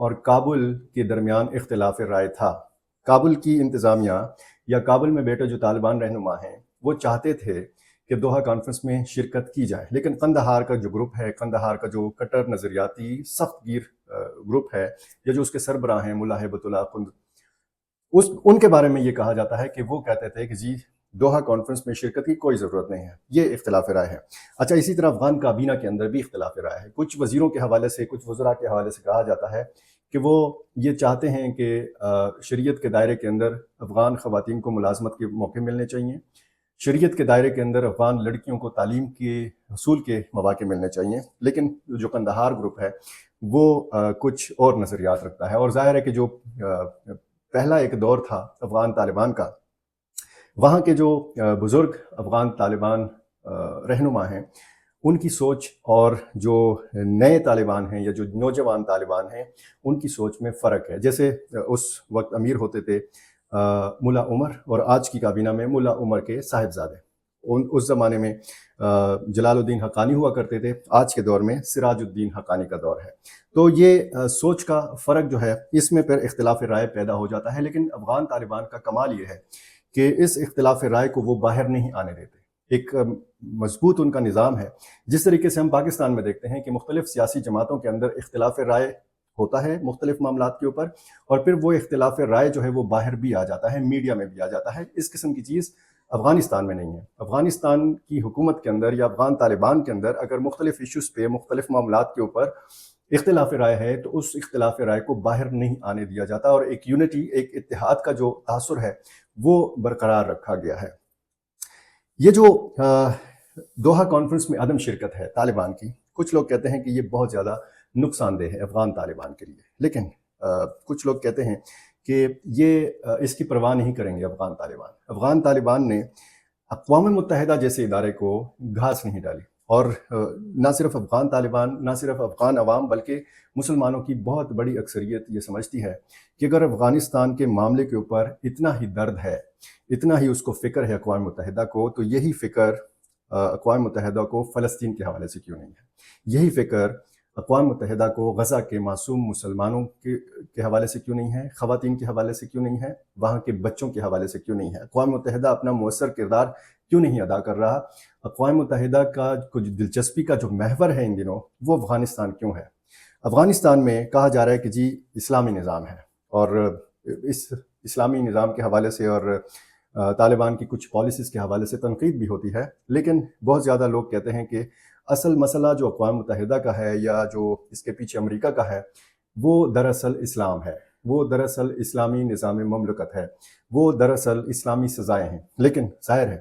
اور کابل کے درمیان اختلاف رائے تھا۔ کابل کی انتظامیہ یا کابل میں بیٹھے جو طالبان رہنما ہیں وہ چاہتے تھے کہ دوحہ کانفرنس میں شرکت کی جائے، لیکن قندھار کا جو گروپ ہے، قندھار کا جو کٹر نظریاتی سخت گیر گروپ ہے، یا جو اس کے سربراہ ہیں ملا ہیبت اللہ قند، ان کے بارے میں یہ کہا جاتا ہے کہ وہ کہتے تھے کہ جی دوحہ کانفرنس میں شرکت کی کوئی ضرورت نہیں ہے۔ یہ اختلاف رائے ہے۔ اچھا، اسی طرح افغان کابینہ کے اندر بھی اختلاف رائے ہے۔ کچھ وزیروں کے حوالے سے، کچھ وزراء کے حوالے سے کہا جاتا ہے کہ وہ یہ چاہتے ہیں کہ شریعت کے دائرے کے اندر افغان خواتین کو ملازمت کے موقع ملنے چاہیے، شریعت کے دائرے کے اندر افغان لڑکیوں کو تعلیم کے حصول کے مواقع ملنے چاہیے، لیکن جو قندھار گروپ ہے وہ کچھ اور نظریات رکھتا ہے۔ اور ظاہر ہے کہ جو پہلا ایک دور تھا افغان طالبان کا، وہاں کے جو بزرگ افغان طالبان رہنما ہیں ان کی سوچ اور جو نئے طالبان ہیں یا جو نوجوان طالبان ہیں ان کی سوچ میں فرق ہے۔ جیسے اس وقت امیر ہوتے تھے ملا عمر، اور آج کی کابینہ میں ملا عمر کے صاحبزادے۔ اس زمانے میں جلال الدین حقانی ہوا کرتے تھے، آج کے دور میں سراج الدین حقانی کا دور ہے۔ تو یہ سوچ کا فرق جو ہے اس میں پھر اختلاف رائے پیدا ہو جاتا ہے، لیکن افغان طالبان کا کمال یہ ہے کہ اس اختلاف رائے کو وہ باہر نہیں آنے دیتے۔ ایک مضبوط ان کا نظام ہے۔ جس طریقے سے ہم پاکستان میں دیکھتے ہیں کہ مختلف سیاسی جماعتوں کے اندر اختلاف رائے ہوتا ہے مختلف معاملات کے اوپر، اور پھر وہ اختلاف رائے جو ہے وہ باہر بھی آ جاتا ہے، میڈیا میں بھی آ جاتا ہے۔ اس قسم کی چیز افغانستان میں نہیں ہے۔ افغانستان کی حکومت کے اندر یا افغان طالبان کے اندر اگر مختلف ایشوز پہ، مختلف معاملات کے اوپر اختلاف رائے ہے تو اس اختلاف رائے کو باہر نہیں آنے دیا جاتا، اور ایک یونٹی، ایک اتحاد کا جو تاثر ہے وہ برقرار رکھا گیا ہے۔ یہ جو دوحہ کانفرنس میں عدم شرکت ہے طالبان کی، کچھ لوگ کہتے ہیں کہ یہ بہت زیادہ نقصان دہ ہے افغان طالبان کے لیے، لیکن کچھ لوگ کہتے ہیں کہ یہ اس کی پرواہ نہیں کریں گے افغان طالبان۔ افغان طالبان نے اقوام متحدہ جیسے ادارے کو گھاس نہیں ڈالی، اور نہ صرف افغان طالبان، نہ صرف افغان عوام، بلکہ مسلمانوں کی بہت بڑی اکثریت یہ سمجھتی ہے کہ اگر افغانستان کے معاملے کے اوپر اتنا ہی درد ہے، اتنا ہی اس کو فکر ہے اقوام متحدہ کو، تو یہی فکر اقوام متحدہ کو فلسطین کے حوالے سے کیوں نہیں ہے؟ یہی فکر اقوام متحدہ کو غزہ کے معصوم مسلمانوں کے حوالے سے کیوں نہیں ہے؟ خواتین کے حوالے سے کیوں نہیں ہے؟ وہاں کے بچوں کے حوالے سے کیوں نہیں ہے؟ اقوام متحدہ اپنا مؤثر کردار کیوں نہیں ادا کر رہا؟ اقوام متحدہ کا کچھ دلچسپی کا جو محور ہے ان دنوں وہ افغانستان کیوں ہے؟ افغانستان میں کہا جا رہا ہے کہ جی اسلامی نظام ہے، اور اس اسلامی نظام کے حوالے سے اور طالبان کی کچھ پالیسیز کے حوالے سے تنقید بھی ہوتی ہے، لیکن بہت زیادہ لوگ کہتے ہیں کہ اصل مسئلہ جو اقوام متحدہ کا ہے یا جو اس کے پیچھے امریکہ کا ہے وہ دراصل اسلام ہے، وہ دراصل اسلامی نظام مملکت ہے، وہ دراصل اسلامی سزائیں ہیں۔ لیکن ظاہر ہے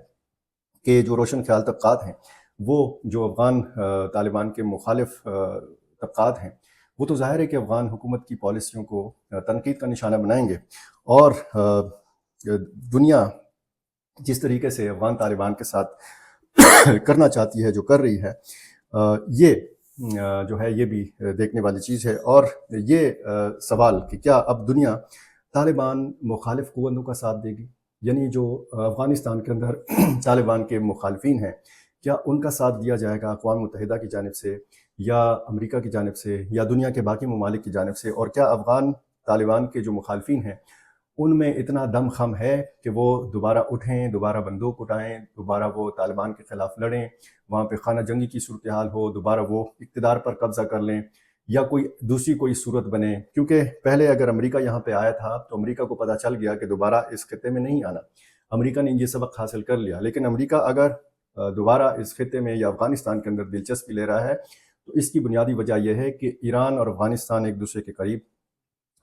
کہ جو روشن خیال طبقات ہیں، وہ جو افغان طالبان کے مخالف طبقات ہیں، وہ تو ظاہر ہے کہ افغان حکومت کی پالیسیوں کو تنقید کا نشانہ بنائیں گے، اور دنیا جس طریقے سے افغان طالبان کے ساتھ کرنا چاہتی ہے، جو کر رہی ہے، یہ جو ہے یہ بھی دیکھنے والی چیز ہے۔ اور یہ سوال کہ کیا اب دنیا طالبان مخالف قوتوں کا ساتھ دے گی، یعنی جو افغانستان کے اندر طالبان کے مخالفین ہیں، کیا ان کا ساتھ دیا جائے گا اقوام متحدہ کی جانب سے یا امریکہ کی جانب سے یا دنیا کے باقی ممالک کی جانب سے؟ اور کیا افغان طالبان کے جو مخالفین ہیں ان میں اتنا دم خم ہے کہ وہ دوبارہ اٹھیں، دوبارہ بندوق اٹھائیں، دوبارہ وہ طالبان کے خلاف لڑیں، وہاں پہ خانہ جنگی کی صورتحال ہو، دوبارہ وہ اقتدار پر قبضہ کر لیں، یا کوئی صورت بنے؟ کیونکہ پہلے اگر امریکہ یہاں پہ آیا تھا تو امریکہ کو پتہ چل گیا کہ دوبارہ اس خطے میں نہیں آنا، امریکہ نے یہ سبق حاصل کر لیا۔ لیکن امریکہ اگر دوبارہ اس خطے میں یا افغانستان کے اندر دلچسپی لے رہا ہے تو اس کی بنیادی وجہ یہ ہے کہ ایران اور افغانستان ایک دوسرے کے قریب،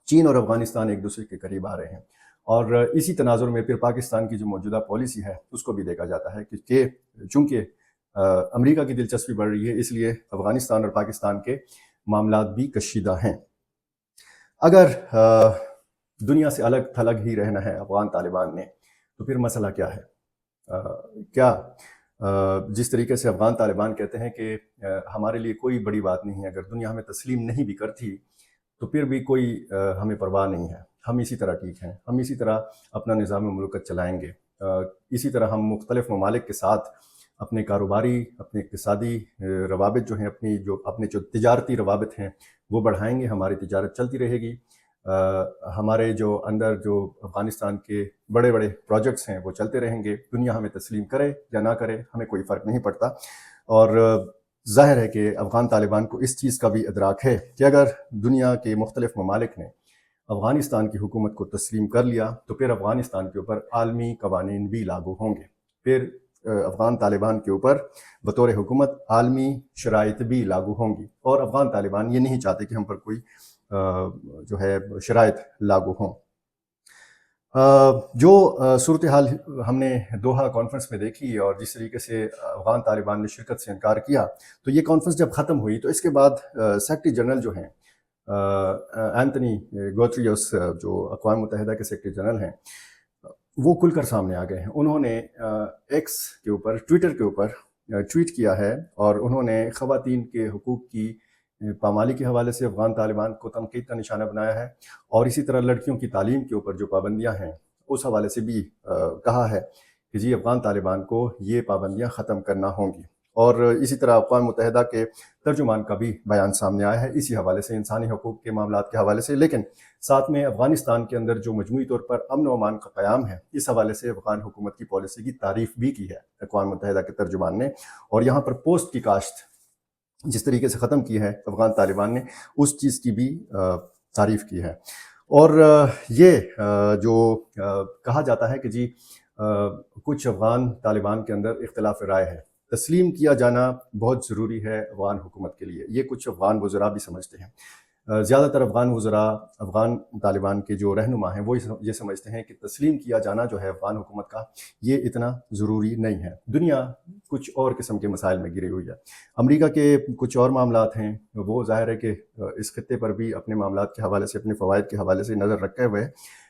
چین اور افغانستان ایک دوسرے کے قریب آ رہے ہیں، اور اسی تناظر میں پھر پاکستان کی جو موجودہ پالیسی ہے اس کو بھی دیکھا جاتا ہے کہ چونکہ امریکہ کی دلچسپی بڑھ رہی ہے، اس لیے افغانستان اور پاکستان کے معاملات بھی کشیدہ ہیں۔ اگر دنیا سے الگ تھلگ ہی رہنا ہے افغان طالبان نے تو پھر مسئلہ کیا ہے؟ کیا جس طریقے سے افغان طالبان کہتے ہیں کہ ہمارے لیے کوئی بڑی بات نہیں ہے، اگر دنیا ہمیں تسلیم نہیں بھی کرتی تو پھر بھی کوئی ہمیں پرواہ نہیں ہے، ہم اسی طرح ٹھیک ہیں، ہم اسی طرح اپنا نظام مملکت چلائیں گے، اسی طرح ہم مختلف ممالک کے ساتھ اپنے کاروباری، اپنے اقتصادی روابط جو ہیں، اپنے جو تجارتی روابط ہیں وہ بڑھائیں گے، ہماری تجارت چلتی رہے گی، ہمارے جو اندر جو افغانستان کے بڑے بڑے پروجیکٹس ہیں وہ چلتے رہیں گے، دنیا ہمیں تسلیم کرے یا نہ کرے ہمیں کوئی فرق نہیں پڑتا۔ اور ظاہر ہے کہ افغان طالبان کو اس چیز کا بھی ادراک ہے کہ اگر دنیا کے مختلف ممالک نے افغانستان کی حکومت کو تسلیم کر لیا تو پھر افغانستان کے اوپر عالمی قوانین بھی لاگو ہوں گے، پھر افغان طالبان کے اوپر بطور حکومت عالمی شرائط بھی لاگو ہوں گی، اور افغان طالبان یہ نہیں چاہتے کہ ہم پر کوئی جو ہے شرائط لاگو ہوں۔ جو صورتحال ہم نے دوحہ کانفرنس میں دیکھی اور جس طریقے سے افغان طالبان نے شرکت سے انکار کیا، تو یہ کانفرنس جب ختم ہوئی تو اس کے بعد سیکرٹری جنرل جو ہیں اینتھونی گوتریوس، جو اقوام متحدہ کے سیکرٹری جنرل ہیں، وہ کھل کر سامنے آ گئے ہیں۔ انہوں نے ایکس کے اوپر، ٹویٹر کے اوپر ٹویٹ کیا ہے اور انہوں نے خواتین کے حقوق کی پامالی کے حوالے سے افغان طالبان کو تنقید کا نشانہ بنایا ہے، اور اسی طرح لڑکیوں کی تعلیم کے اوپر جو پابندیاں ہیں اس حوالے سے بھی کہا ہے کہ جی افغان طالبان کو یہ پابندیاں ختم کرنا ہوں گی۔ اور اسی طرح اقوام متحدہ کے ترجمان کا بھی بیان سامنے آیا ہے اسی حوالے سے، انسانی حقوق کے معاملات کے حوالے سے، لیکن ساتھ میں افغانستان کے اندر جو مجموعی طور پر امن و امان کا قیام ہے اس حوالے سے افغان حکومت کی پالیسی کی تعریف بھی کی ہے اقوام متحدہ کے ترجمان نے، اور یہاں پر پوسٹ کی کاشت جس طریقے سے ختم کی ہے افغان طالبان نے اس چیز کی بھی تعریف کی ہے۔ اور یہ جو کہا جاتا ہے کہ جی کچھ افغان طالبان کے اندر اختلاف رائے ہے، تسلیم کیا جانا بہت ضروری ہے افغان حکومت کے لیے، یہ کچھ افغان وزراء بھی سمجھتے ہیں۔ زیادہ تر افغان وزراء، افغان طالبان کے جو رہنما ہیں وہ یہ سمجھتے ہیں کہ تسلیم کیا جانا جو ہے افغان حکومت کا یہ اتنا ضروری نہیں ہے، دنیا کچھ اور قسم کے مسائل میں گری ہوئی ہے، امریکہ کے کچھ اور معاملات ہیں، وہ ظاہر ہے کہ اس خطے پر بھی اپنے معاملات کے حوالے سے، اپنے فوائد کے حوالے سے نظر رکھے ہوئے،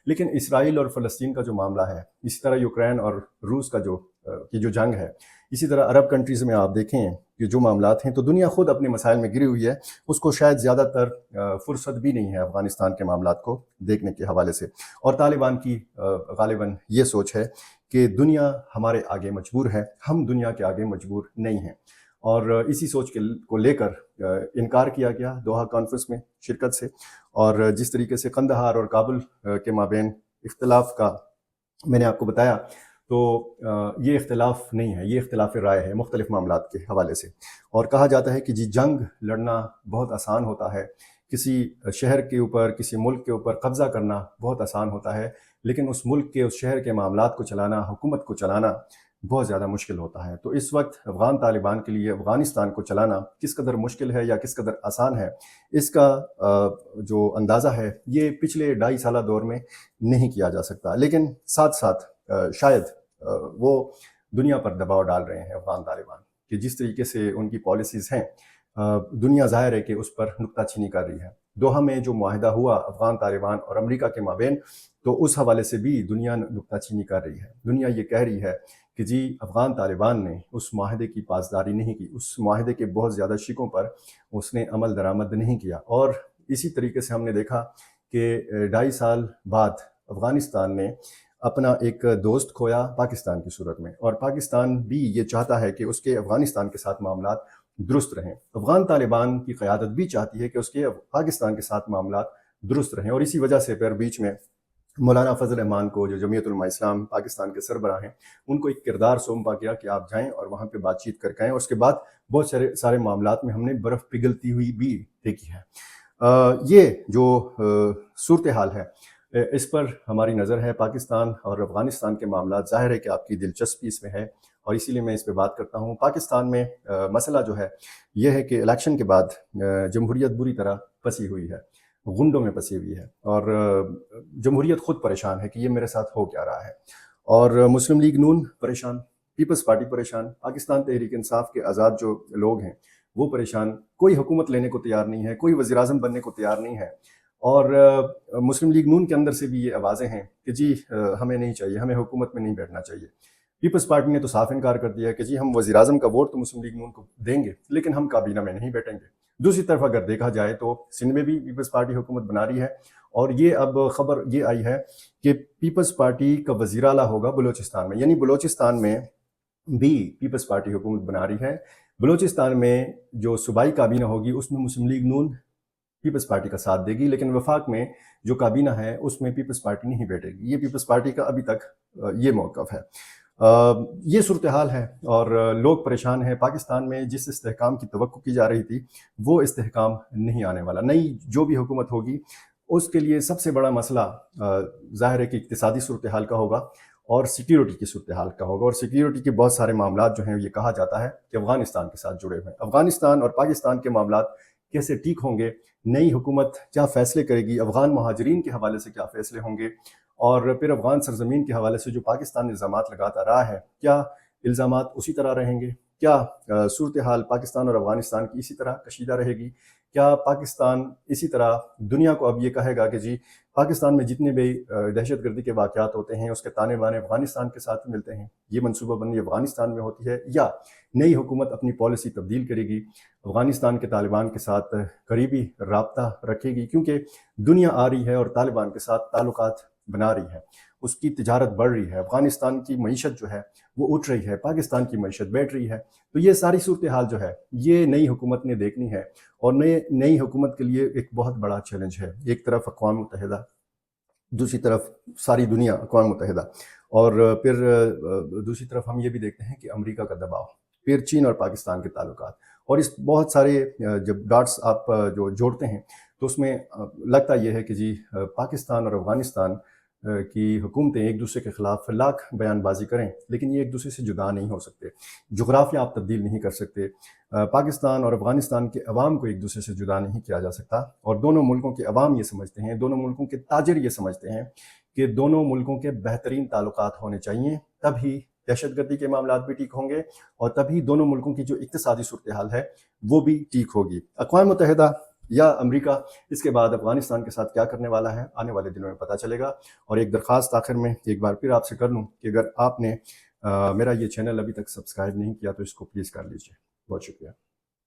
لیکن اسرائیل اور فلسطین کا جو معاملہ ہے، اسی طرح یوکرین اور روس کا جو جنگ ہے، اسی طرح عرب کنٹریز میں آپ دیکھیں کہ جو معاملات ہیں، تو دنیا خود اپنے مسائل میں گری ہوئی ہے، اس کو شاید زیادہ تر فرصت بھی نہیں ہے افغانستان کے معاملات کو دیکھنے کے حوالے سے، اور طالبان کی غالباً یہ سوچ ہے کہ دنیا ہمارے آگے مجبور ہے، ہم دنیا کے آگے مجبور نہیں ہیں، اور اسی سوچ کو لے کر انکار کیا گیا دوحہ کانفرنس میں شرکت سے، اور جس طریقے سے قندھار اور کابل کے مابین اختلاف کا میں نے آپ کو بتایا، تو یہ اختلاف نہیں ہے، یہ اختلاف رائے ہے مختلف معاملات کے حوالے سے، اور کہا جاتا ہے کہ جی جنگ لڑنا بہت آسان ہوتا ہے، کسی شہر کے اوپر، کسی ملک کے اوپر قبضہ کرنا بہت آسان ہوتا ہے، لیکن اس ملک کے، اس شہر کے معاملات کو چلانا، حکومت کو چلانا بہت زیادہ مشکل ہوتا ہے۔ تو اس وقت افغان طالبان کے لیے افغانستان کو چلانا کس قدر مشکل ہے یا کس قدر آسان ہے، اس کا جو اندازہ ہے یہ پچھلے 2.5 سالہ دور میں نہیں کیا جا سکتا، لیکن ساتھ ساتھ شاید وہ دنیا پر دباؤ ڈال رہے ہیں افغان طالبان کہ جس طریقے سے ان کی پالیسیز ہیں، دنیا ظاہر ہے کہ اس پر نکتہ چینی کر رہی ہے۔ دوحہ میں جو معاہدہ ہوا افغان طالبان اور امریکہ کے مابین، تو اس حوالے سے بھی دنیا نکتہ چینی کر رہی ہے، دنیا یہ کہہ رہی ہے کہ جی افغان طالبان نے اس معاہدے کی پاسداری نہیں کی، اس معاہدے کے بہت زیادہ شقوں پر اس نے عمل درآمد نہیں کیا، اور اسی طریقے سے ہم نے دیکھا کہ 2.5 سال بعد افغانستان نے اپنا ایک دوست کھویا پاکستان کی صورت میں، اور پاکستان بھی یہ چاہتا ہے کہ اس کے افغانستان کے ساتھ معاملات درست رہیں، افغان طالبان کی قیادت بھی چاہتی ہے کہ اس کے پاکستان کے ساتھ معاملات درست رہیں، اور اسی وجہ سے پھر بیچ میں مولانا فضل الرحمان کو، جو جمعیت علماء اسلام پاکستان کے سربراہ ہیں، ان کو ایک کردار سونپا گیا کہ آپ جائیں اور وہاں پہ بات چیت کر کے آئیں، اور اس کے بعد بہت سارے معاملات میں ہم نے برف پگھلتی ہوئی بھی دیکھی ہے۔ یہ جو صورتحال ہے اس پر ہماری نظر ہے، پاکستان اور افغانستان کے معاملات، ظاہر ہے کہ آپ کی دلچسپی اس میں ہے اور اسی لیے میں اس پہ بات کرتا ہوں۔ پاکستان میں مسئلہ جو ہے یہ ہے کہ الیکشن کے بعد جمہوریت بری طرح پسی ہوئی ہے، غنڈوں میں پسی ہوئی ہے، اور جمہوریت خود پریشان ہے کہ یہ میرے ساتھ ہو کیا رہا ہے، اور مسلم لیگ نون پریشان، پیپلز پارٹی پریشان، پاکستان تحریک انصاف کے آزاد جو لوگ ہیں وہ پریشان، کوئی حکومت لینے کو تیار نہیں ہے، کوئی وزیر اعظم بننے کو تیار نہیں ہے، اور مسلم لیگ نون کے اندر سے بھی یہ آوازیں ہیں کہ جی ہمیں نہیں چاہیے، ہمیں حکومت میں نہیں بیٹھنا چاہیے۔ پیپلز پارٹی نے تو صاف انکار کر دیا کہ جی ہم وزیر اعظم کا ووٹ تو مسلم لیگ نون کو دیں گے لیکن ہم کابینہ میں نہیں بیٹھیں گے۔ دوسری طرف اگر دیکھا جائے تو سندھ میں بھی پیپلز پارٹی حکومت بنا رہی ہے، اور یہ اب خبر یہ آئی ہے کہ پیپلز پارٹی کا وزیر اعلیٰ ہوگا بلوچستان میں، یعنی بلوچستان میں بھی پیپلز پارٹی حکومت بنا رہی ہے۔ بلوچستان میں جو صوبائی کابینہ ہوگی اس میں مسلم لیگ نون پیپلز پارٹی کا ساتھ دے گی، لیکن وفاق میں جو کابینہ ہے اس میں پیپلز پارٹی نہیں بیٹھے گی۔ یہ پیپلز پارٹی کا ابھی تک یہ موقف ہے۔ یہ صورتحال ہے اور لوگ پریشان ہیں۔ پاکستان میں جس استحکام کی توقع کی جا رہی تھی وہ استحکام نہیں آنے والا۔ نئی جو بھی حکومت ہوگی اس کے لیے سب سے بڑا مسئلہ ظاہر ہے کہ اقتصادی صورتحال کا ہوگا اور سیکیورٹی کی صورتحال کا ہوگا، اور سیکیورٹی کے بہت سارے معاملات جو ہیں یہ کہا جاتا ہے کہ افغانستان کے ساتھ جڑے ہوئے ہیں۔ افغانستان اور پاکستان کے معاملات کیسے ٹھیک ہوں گے، نئی حکومت کیا فیصلے کرے گی، افغان مہاجرین کے حوالے سے کیا فیصلے ہوں گے، اور پھر افغان سرزمین کے حوالے سے جو پاکستان الزامات لگاتا رہا ہے کیا الزامات اسی طرح رہیں گے، کیا صورتحال پاکستان اور افغانستان کی اسی طرح کشیدہ رہے گی، کیا پاکستان اسی طرح دنیا کو اب یہ کہے گا کہ جی پاکستان میں جتنے بھی دہشت گردی کے واقعات ہوتے ہیں اس کے تانے بانے افغانستان کے ساتھ ملتے ہیں، یہ منصوبہ بندی افغانستان میں ہوتی ہے، یا نئی حکومت اپنی پالیسی تبدیل کرے گی، افغانستان کے طالبان کے ساتھ قریبی رابطہ رکھے گی، کیونکہ دنیا آ رہی ہے اور طالبان کے ساتھ تعلقات بنا رہی ہے، اس کی تجارت بڑھ رہی ہے، افغانستان کی معیشت جو ہے وہ اٹھ رہی ہے، پاکستان کی معیشت بیٹھ رہی ہے۔ تو یہ ساری صورتحال جو ہے یہ نئی حکومت نے دیکھنی ہے، اور نئی حکومت کے لیے ایک بہت بڑا چیلنج ہے۔ ایک طرف اقوام متحدہ، دوسری طرف ساری دنیا اقوام متحدہ، اور پھر دوسری طرف ہم یہ بھی دیکھتے ہیں کہ امریکہ کا دباؤ، پھر چین اور پاکستان کے تعلقات، اور اس بہت سارے جب ڈاٹس آپ جو جوڑتے ہیں تو اس میں لگتا یہ ہے کہ جی پاکستان اور افغانستان کی حکومتیں ایک دوسرے کے خلاف لاکھ بیان بازی کریں لیکن یہ ایک دوسرے سے جدا نہیں ہو سکتے، جغرافیہ آپ تبدیل نہیں کر سکتے، پاکستان اور افغانستان کے عوام کو ایک دوسرے سے جدا نہیں کیا جا سکتا، اور دونوں ملکوں کے عوام یہ سمجھتے ہیں، دونوں ملکوں کے تاجر یہ سمجھتے ہیں کہ دونوں ملکوں کے بہترین تعلقات ہونے چاہیے، تب ہی دہشت گردی کے معاملات بھی ٹھیک ہوں گے اور تبھی دونوں ملکوں کی جو اقتصادی صورتحال ہے وہ بھی ٹھیک ہوگی۔ اقوام متحدہ یا امریکہ اس کے بعد افغانستان کے ساتھ کیا کرنے والا ہے آنے والے دنوں میں پتہ چلے گا۔ اور ایک درخواست آخر میں ایک بار پھر آپ سے کر لوں کہ اگر آپ نے میرا یہ چینل ابھی تک سبسکرائب نہیں کیا تو اس کو پلیز کر لیجیے۔ بہت شکریہ۔